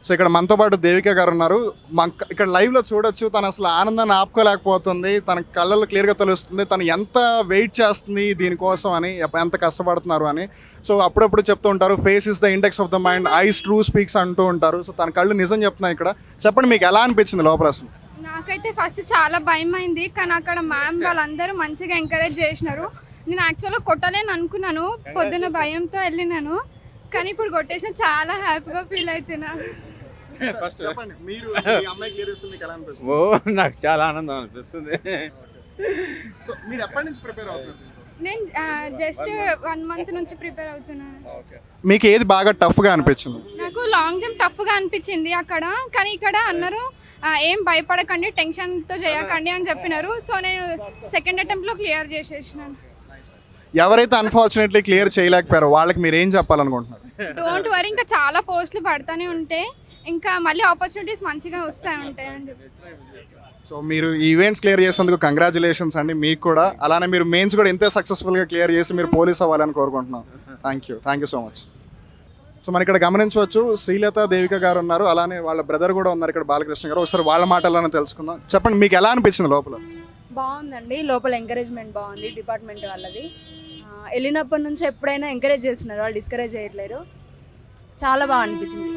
So ఇక్కడ మనతో పాటు దేవిక గారు ఉన్నారు. ఇక్కడ లైవ్లో చూడొచ్చు, తను అసలు ఆనందాన్ని ఆపుకోలేకపోతుంది. తన కళ్ళలో క్లియర్గా తెలుస్తుంది తను ఎంత వెయిట్ చేస్తుంది దీనికోసం అని, ఎంత కష్టపడుతున్నారు అని. సో అప్పుడప్పుడు చెప్తూ ఉంటారు, face is the index of the mind, ice true speaks అంటూ ఉంటారు. సో తన కళ్ళు నిజం చెప్తున్నాయి. ఇక్కడ చెప్పండి, మీకు ఎలా అనిపించింది లోపల అసలు? నాకైతే ఫస్ట్ చాలా భయం అయింది, కానీ అక్కడ మ్యామ్ వాళ్ళందరూ మంచిగా ఎంకరేజ్ చేసినారు. నేను యాక్చువల్గా కొట్టలేను అనుకున్నాను, పొద్దున భయంతో వెళ్ళినాను, కానీ ఇప్పుడు కొట్టేసిన చాలా హ్యాపీగా ఫీల్ అవుతున్నా. నాకు చాలా ఆనందం అనిపిస్తుంది. సో మీరు ఎప్పటి నుంచి ప్రిపేర్ అవుతున్నారు? నేను జస్ట్ 1 month నుంచి ప్రిపేర్ అవుతున్నాను. మీకు ఏది బాగా టఫ్గా అనిపించింది? నాకు లాంగ్ జంప్ టఫ్గా అనిపించింది అక్కడ, కానీ ఇక్కడ అన్నారు ఏం భయపడకండి, టెన్షన్తో చేయకండి అని చెప్పినారు. సో నేను సెకండ్ అటెంప్ట్లో క్లియర్ చేసేసినాను. ఎవరైతే అన్ఫార్చునేట్లీ క్లియర్ చేయలేకపోయారో వాళ్ళకి మీరు ఏం చెప్పాలనుకుంటున్నారు? డోంట్ వరీ, ఇంకా చాలా పోస్టులు పడుతూనే ఉంటాయి, ఇంకా మళ్ళీ ఆపర్చునిటీస్ మంచిగా వస్తూ ఉంటాయి అని చెప్పి. సో మీరు ఈవెంట్స్ క్లియర్ చేసేందుకు కంగ్రాచులేషన్స్ అండి మీకు కూడా. అలానే మీరు మెయిన్స్ కూడా ఎంతో సక్సెస్ఫుల్గా క్లియర్ చేసి మీరు పోలీస్ అవ్వాలని కోరుకుంటున్నాం. Thank you so much. So మనం ఇక్కడ గమనించవచ్చు, శ్రీలత దేవిక గారు ఉన్నారు, అలానే వాళ్ళ బ్రదర్ కూడా ఉన్నారు ఇక్కడ, బాలకృష్ణ గారు. ఒకసారి వాళ్ళ మాటల్లోనే తెలుసుకుందాం. చెప్పండి, మీకు ఎలా అనిపించింది లోపల? బాగుందండి, లోపల ఎంకరేజ్మెంట్ బాగుంది డిపార్ట్మెంట్ వాళ్ళది. వెళ్ళినప్పటి నుంచి ఎప్పుడైనా ఎంకరేజ్ చేస్తున్నారు, వాళ్ళు డిస్కరేజ్ చేయట్లేరు. చాలా బాగా అనిపించింది.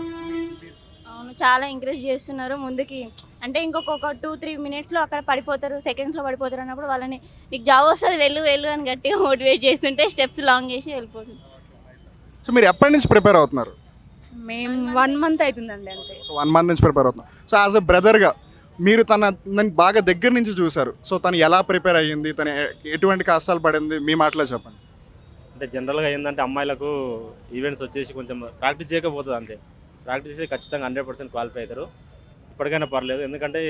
అవును, చాలా ఎంకరేజ్ చేస్తున్నారు ముందుకి. అంటే ఇంకొక 2-3 minutesలో అక్కడ పడిపోతారు, సెకండ్స్లో పడిపోతారు అన్నప్పుడు వాళ్ళని నీకు జాబ్ వస్తుంది వెళ్ళు అని గట్టిగా మోటివేట్ చేస్తుంటే స్టెప్స్ లాంగ్ చేసి వెళ్ళిపోతుంది. సో మీరు ఎప్పటి నుంచి ప్రిపేర్ అవుతున్నారు? మేము 1 month అవుతుందండి అంతే. 1 month నుంచి ప్రిపేర్ అవుతున్నాం. సో యాజ్ అ బ్రదర్గా మీరు తనని బాగా దగ్గర నుంచి చూశారు. సో తను ఎలా ప్రిపేర్ అయ్యింది, తను ఎటువంటి కష్టాలు పడింది, మీ మాటలో చెప్పండి. అంటే జనరల్గా ఏంటంటే అమ్మాయిలకు ఈవెంట్స్ వచ్చేసి కొంచెం ప్రాక్టీస్ చేయకపోతుంది, అంతే. ప్రాక్టీస్ చేసి ఖచ్చితంగా 100% క్వాలిఫై అవుతారు. ఇప్పటికైనా పర్లేదు, ఎందుకంటే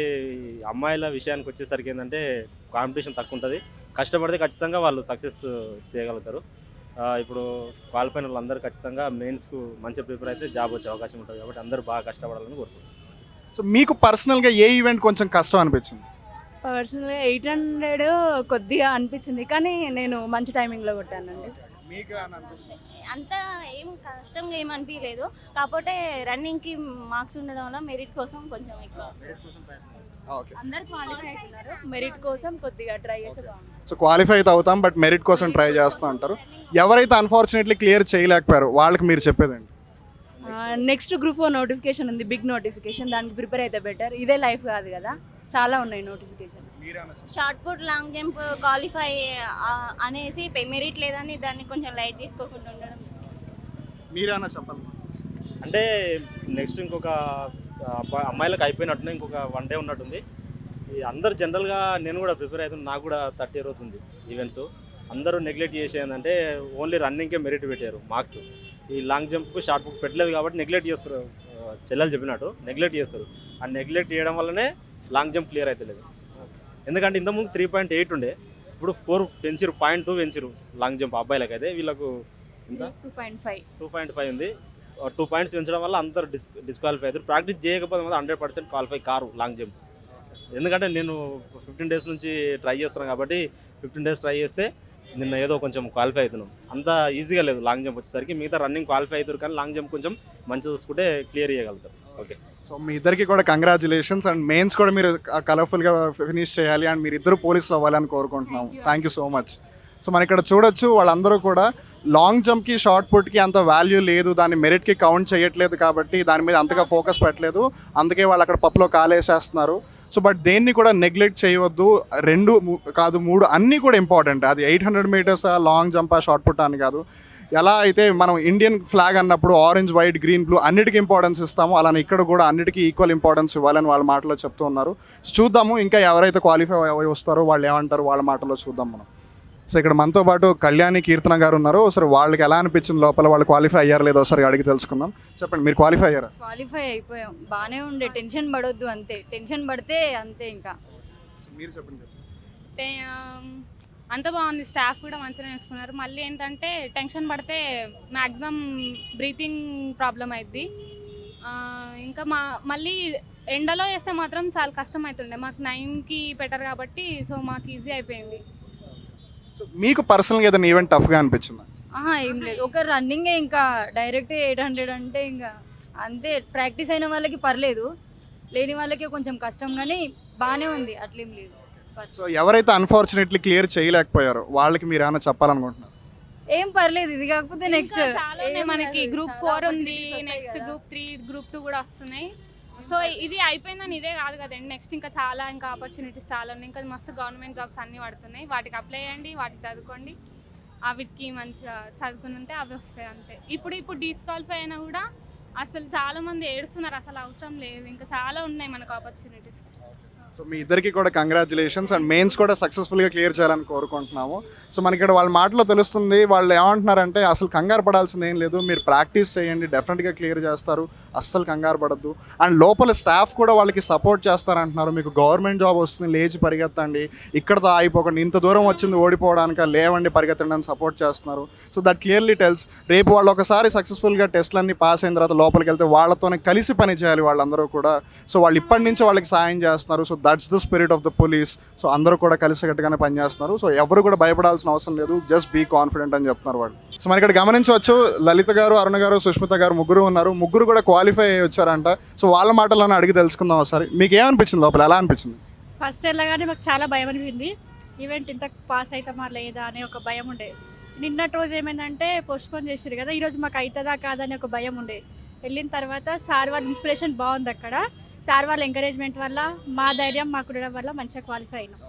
అమ్మాయిల విషయానికి వచ్చేసరికి ఏంటంటే కాంపిటీషన్ తక్కువ ఉంటుంది. కష్టపడితే ఖచ్చితంగా వాళ్ళు సక్సెస్ చేయగలుగుతారు. ఇప్పుడు క్వాలిఫై అయిన వాళ్ళందరూ ఖచ్చితంగా మెయిన్స్కు మంచిగా ప్రిపేర్ అయితే జాబ్ వచ్చే అవకాశం ఉంటుంది. కాబట్టి అందరూ బాగా కష్టపడాలని కోరుకుంటున్నారు. సో మీకు పర్సనల్గా ఏ ఈవెంట్ కొంచెం కష్టం అనిపించింది? పర్సనల్గా 800 కొద్దిగా అనిపించింది, కానీ నేను మంచి టైమింగ్లో కొట్టానండి. అంత ఏం కష్టంగా ఏం అనిపించలేదు, కాకపోతే రన్నింగ్కి మార్క్స్ ఉండడం వల్ల మెరిట్ కోసం కొంచెం ఎక్కువ. అందరు క్వాలిఫై అవుతున్నారు, మెరిట్ కోసం కొద్దిగా ట్రై చేస్తే బాగుంది. సో క్వాలిఫై అయితే అవుతాం, బట్ మెరిట్ కోసం ట్రై చేస్తూ ఉంటారు. ఎవరైతే అన్ఫార్చునేట్లీ క్లియర్ చేయలేకపోయారో వాళ్ళకి మీరు చెప్పేదండి? నెక్స్ట్ గ్రూప్ 4 నోటిఫికేషన్ ఉంది, బిగ్ నోటిఫికేషన్, దానికి ప్రిపేర్ అయితే బెటర్. ఇదే లైఫ్ కాదు కదా, చాలా ఉన్నాయి notifications. Shot put long jump qualify అనేసి మెరిట్ లేదని దాన్ని కొంచెం లైట్ తీసుకోకుండా ఉండడం. మీరేనా చెప్పండి. అంటే నెక్స్ట్ ఇంకొక అమ్మాయిలకు అయిపోయినట్టు ఇంకొక 1 day ఉన్నట్టుంది. ఈ అందరు జనరల్గా నేను కూడా ప్రిపేర్ అవుతుంది, నాకు కూడా 30 రోజు ఉంది ఈవెంట్స్. అందరూ నెగ్లెక్ట్ చేసేదంటే ఓన్లీ రన్నింగ్కే మెరిట్ పెట్టారు మార్క్స్. ఈ లాంగ్ జంప్కు షార్ట్ పుట్ పెట్టలేదు కాబట్టి నెగ్లెక్ట్ చేస్తారు. చెల్లెలు చెప్పినట్టు నెగ్లెక్ట్ చేస్తారు. ఆ నెగ్లెక్ట్ చేయడం వల్లనే లాంగ్ జంప్ క్లియర్ అవుతలేదు. ఎందుకంటే ఇంతకుముందు 3.8 ఉండే, ఇప్పుడు 4 పెంచిరు, 0.2 పెంచిరు లాంగ్ జంప్ అబ్బాయిలకు. అయితే వీళ్ళకు 2.5 ఉంది. 2 points పెంచడం వల్ల అందరూ డిస్క్వాలిఫై అవుతారు. ప్రాక్టీస్ చేయకపోతే మాత్రం 100% క్వాలిఫై కారు లాంగ్ జంప్. ఎందుకంటే నేను 15 days నుంచి ట్రై చేస్తున్నాను కాబట్టి 15 days ట్రై చేస్తే నిన్న ఏదో కొంచెం క్వాలిఫై అవుతున్నాం. అంత ఈజీగా లేదు లాంగ్ జంప్ వచ్చేసరికి. మిగతా రన్నింగ్ క్వాలిఫై అవుతారు, కానీ లాంగ్ జంప్ కొంచెం మంచిగా చూసుకుంటే క్లియర్ చేయగలుగుతారు. ఓకే, సో మీ ఇద్దరికి కూడా కంగ్రాచులేషన్స్. అండ్ మెయిన్స్ కూడా మీరు కలర్ఫుల్గా ఫినిష్ చేయాలి, అండ్ మీరు ఇద్దరు పోలీసులు అవ్వాలని కోరుకుంటున్నాం. Thank you so much. So మనం ఇక్కడ చూడొచ్చు, వాళ్ళందరూ కూడా లాంగ్ జంప్కి షార్ట్ పుట్కి అంత వాల్యూ లేదు, దాన్ని మెరిట్కి కౌంట్ చేయట్లేదు కాబట్టి దాని మీద అంతగా ఫోకస్ పెట్టలేదు. అందుకే వాళ్ళు అక్కడ పప్పులో కాలేసేస్తున్నారు. సో బట్ దేన్ని కూడా నెగ్లెక్ట్ చేయవద్దు. 2 కాదు 3 అన్నీ కూడా ఇంపార్టెంట్. అది 800 meters long Zampa shot put అని కాదు. ఎలా అయితే మనం ఇండియన్ ఫ్లాగ్ అన్నప్పుడు ఆరెంజ్ వైట్ గ్రీన్ బ్లూ అన్నిటికీ ఇంపార్టెన్స్ ఇస్తాము, అలానే ఇక్కడ కూడా అన్నిటికీ ఈక్వల్ ఇంపార్టెన్స్ ఇవ్వాలని వాళ్ళ మాటలో చెప్తూ ఉన్నారు. చూద్దాము ఇంకా ఎవరైతే క్వాలిఫై అయ్యి వస్తారో వాళ్ళు ఏమంటారు వాళ్ళ మాటలో చూద్దాం మనం. సో ఇక్కడ మనతో పాటు కళ్యాణి, కీర్తన గారు ఉన్నారు. సరే వాళ్ళకి ఎలా అనిపించింది లోపల, వాళ్ళు క్వాలిఫై అయ్యారు లేదో ఒకసారి అడిగి తెలుసుకుందాం. చెప్పండి, మీరు క్వాలిఫై అయ్యారా? క్వాలిఫై అయిపోయాం, బాగానే ఉండే, టెన్షన్ పడొద్దు అంతే. టెన్షన్ పడితే అంతే. ఇంకా మీరు చెప్పండి. అంత బాగుంది, స్టాఫ్ కూడా మంచిగా వేసుకున్నారు. మళ్ళీ ఏంటంటే టెన్షన్ పడితే మ్యాక్సిమం బ్రీతింగ్ ప్రాబ్లం అవుద్ది. ఇంకా మళ్ళీ ఎండలో వేస్తే మాత్రం చాలా కష్టం అవుతుండే. మాకు 9కి పెట్టారు కాబట్టి సో మాకు ఈజీ అయిపోయింది. మీకు పర్సనల్గా ఏదైనా ఈవెంట్ టఫ్గా అనిపించిందా? ఏం లేదు, ఒక రన్నింగే, ఇంకా డైరెక్ట్ 800 అంటే ఇంకా అంతే ప్రాక్టీస్ అయిన వాళ్ళకి పర్లేదు, లేని వాళ్ళకి కొంచెం కష్టం, కానీ బాగానే ఉంది, అట్లేం లేదు. సో ఎవరైతే అన్ఫార్చునేట్లీ క్లియర్ చేయలేకపోయారో వాళ్ళకి మీరు ఏమైనా చెప్పాలనుకుంటున్నారు? ఏం పర్లేదు, ఇది కాకపోతే నెక్స్ట్ ఇంకా చాలా ఉన్నాయి మనకి. గ్రూప్ 4 ఉంది, నెక్స్ట్ గ్రూప్ 3, గ్రూప్ 2 కూడా వస్తున్నాయి. సో ఇది అయిపోయిందని ఇదే కాదు కదండి, నెక్స్ట్ ఇంకా చాలా ఇంకా ఆపర్చునిటీస్ చాలా ఉన్నాయి. ఇంకా మస్తు గవర్నమెంట్ జాబ్స్ అన్నీ పడుతున్నాయి, వాటికి అప్లై చేయండి, వాటికి చదువుకోండి. వీటికి మంచిగా చదువుకుని ఉంటే అవి వస్తాయి అంతే. ఇప్పుడు డిస్క్వాలిఫై అయినా కూడా అసలు చాలా మంది ఏడుస్తున్నారు, అసలు అవసరం లేదు, ఇంకా చాలా ఉన్నాయి మనకు ఆపర్చునిటీస్. సో మీ ఇద్దరికి కూడా కంగ్రాచులేషన్స్ అండ్ మెయిన్స్ కూడా సక్సెస్ఫుల్గా క్లియర్ చేయాలని కోరుకుంటున్నాము. సో మనకి ఇక్కడ వాళ్ళ మాటలో తెలుస్తుంది, వాళ్ళు ఏమంటున్నారంటే అసలు కంగారు పడాల్సింది ఏం లేదు, మీరు ప్రాక్టీస్ చేయండి, డెఫినెట్గా క్లియర్ చేస్తారు, అస్సలు కంగారు పడద్దు. అండ్ లోపల స్టాఫ్ కూడా వాళ్ళకి సపోర్ట్ చేస్తారంటున్నారు. మీకు గవర్నమెంట్ జాబ్ వస్తుంది, లేచి పరిగెత్తండి, ఇక్కడతో ఆగిపోకండి, ఇంత దూరం వచ్చింది ఓడిపోవడానికి, లేవండి పరిగెత్తండి అని సపోర్ట్ చేస్తున్నారు. సో దట్ క్లియర్లీ టెల్స్ రేపు వాళ్ళు ఒకసారి సక్సెస్ఫుల్గా టెస్ట్లన్నీ పాస్ అయిన తర్వాత లోపలికి వెళ్తే వాళ్ళతోనే కలిసి పని చేయాలి వాళ్ళందరూ కూడా. సో వాళ్ళు ఇప్పటి నుంచి వాళ్ళకి సాయం చేస్తున్నారు. So that's the spirit of the police. So అందరూ కూడా కలిసికట్టుగానే పనిచేస్తున్నారు. సో ఎవరు కూడా భయపడాల్సిన అవసరం లేదు, జస్ట్ బీ కాన్ఫిడెంట్ అని చెప్తున్నారు వాళ్ళు. సో మనం ఇక్కడ గమనించవచ్చు, లలిత గారు, అరుణ గారు, సుష్మిత గారు ముగ్గురు ఉన్నారు. ముగ్గురు కూడా క్వాలిఫై అయ్యి వచ్చారంట. సో వాళ్ళ మాటలను అడిగి తెలుసుకుందాం ఒకసారి. మీకు ఏమనిపించింది లోపల, ఎలా అనిపించింది? ఫస్ట్ వెళ్ళగానే మాకు చాలా భయం అనిపించింది, ఈవెంట్ ఇంత పాస్ అవుతామా లేదా అనే ఒక భయం ఉండే. నిన్నటి రోజు ఏమైందంటే పోస్ట్పోన్ చేసారు కదా, ఈరోజు మాకు అవుతుందా కాదని ఒక భయం ఉండే. వెళ్ళిన తర్వాత సార్ వాళ్ళ ఇన్స్పిరేషన్ బాగుంది, అక్కడ సార్ వాళ్ళ ఎంకరేజ్మెంట్ వల్ల మా ధైర్యం మాకు ఉండడం వల్ల మంచిగా క్వాలిఫై అయినాం.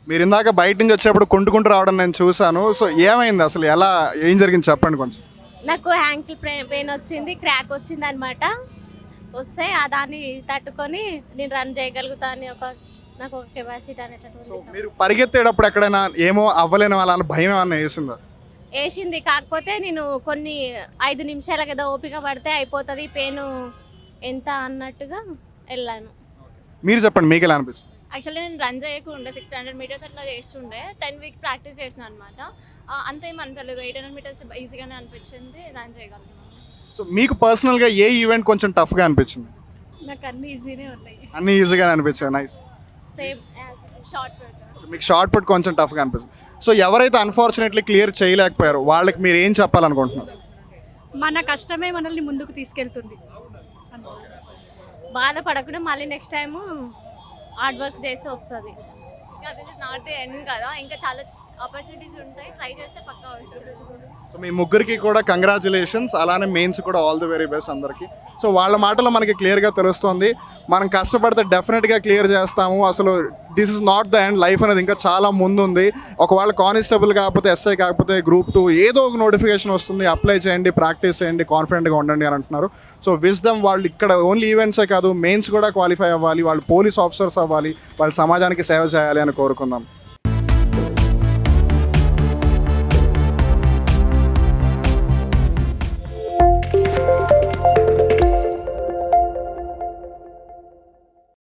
మీరు ఇందాక బయట నుంచి వచ్చేప్పుడు కుంటుకుంటూ రావడం నేను చూశాను. సో ఏమైంది అసలు, ఎలా ఏం జరిగింది చెప్పండి కొంచెం. నాకు యాంకిల్ పెయిన్ వచ్చింది, క్రాక్ వచ్చింది అనమాట. వస్తే దాన్ని తట్టుకొని నేను రన్ చేయగలుగుతా అని నాకు ఒక కెపాసిటీ అనేటటువంటి సో మీరు పరిగెత్తేటప్పుడు ఎక్కడైనా ఏమో అవ్వలేని వాళ్ళ భయం ఏమన్నా వేసిందా? వేసింది. కాకపోతే నేను కొన్ని 5 నిమిషాల కదా ఓపిక పడితే అయిపోతుంది, పెయిన్ ఎంత అన్నట్టుగా వెళ్ళాను. మీరు చెప్పండి, మీకు ఎలా అనిపిస్తుంది? యాక్చువల్లీ నేను రన్ చేయకుండా 600 మీటర్స్ అట్లా చేస్తుండే, 10 వీక్ ప్రాక్టీస్ చేసిన అనమాట. అంతేం అనిపించలేదు, 800 మీటర్స్ ఈజీగానే అనిపించింది, రన్ చేయగలుగుతున్నాను. సో మీకు పర్సనల్గా ఏ ఈవెంట్ కొంచెం టఫ్గా అనిపించింది? నాకు అన్ని ఈజీనే ఉన్నాయి. అన్నీ ఈజీగానే అనిపించాయి. నైస్. సేమ్ షార్ట్ మీకు షార్ట్ పుట్ కొంచెం టఫ్గా అనిపిస్తుంది. సో ఎవరైతే అన్ఫార్చునేట్లీ క్లియర్ చేయలేకపోయారో వాళ్ళకి మీరు ఏం చెప్పాలనుకుంటున్నారు? మన కష్టమే మనల్ని ముందుకు తీసుకెళ్తుంది. బాధపడకుండా మళ్ళీ నెక్స్ట్ టైము హార్డ్ వర్క్ చేసి వస్తుంది. ఇంకా this is not the end కదా, ఇంకా చాలా ఆపర్చునిటీస్ ఉంటాయి, ట్రై చేస్తే పక్కా వస్తుంది. సో మీ ముగ్గురికి కూడా కంగ్రాచులేషన్స్, అలానే మెయిన్స్ కూడా ఆల్ ది వెరీ బెస్ట్ అందరికీ. సో వాళ్ళ మాటలో మనకి క్లియర్గా తెలుస్తుంది, మనం కష్టపడితే డెఫినెట్గా క్లియర్ చేస్తాము. అసలు this is not the end, life అనేది ఇంకా చాలా ముందు ఉంది. ఒకవేళ కానిస్టేబుల్ కాకపోతే, ఎస్ఐ కాకపోతే గ్రూప్ 2 ఏదో ఒక నోటిఫికేషన్ వస్తుంది, అప్లై చేయండి, ప్రాక్టీస్ చేయండి, కాన్ఫిడెంట్గా ఉండండి అని అంటున్నారు. సో విజ్డమ్ వాళ్ళు ఇక్కడ ఓన్లీ ఈవెంట్సే కాదు, మెయిన్స్ కూడా క్వాలిఫై అవ్వాలి, వాళ్ళు పోలీస్ ఆఫీసర్స్ అవ్వాలి, వాళ్ళు సమాజానికి సేవ చేయాలి అని కోరుకుందాం.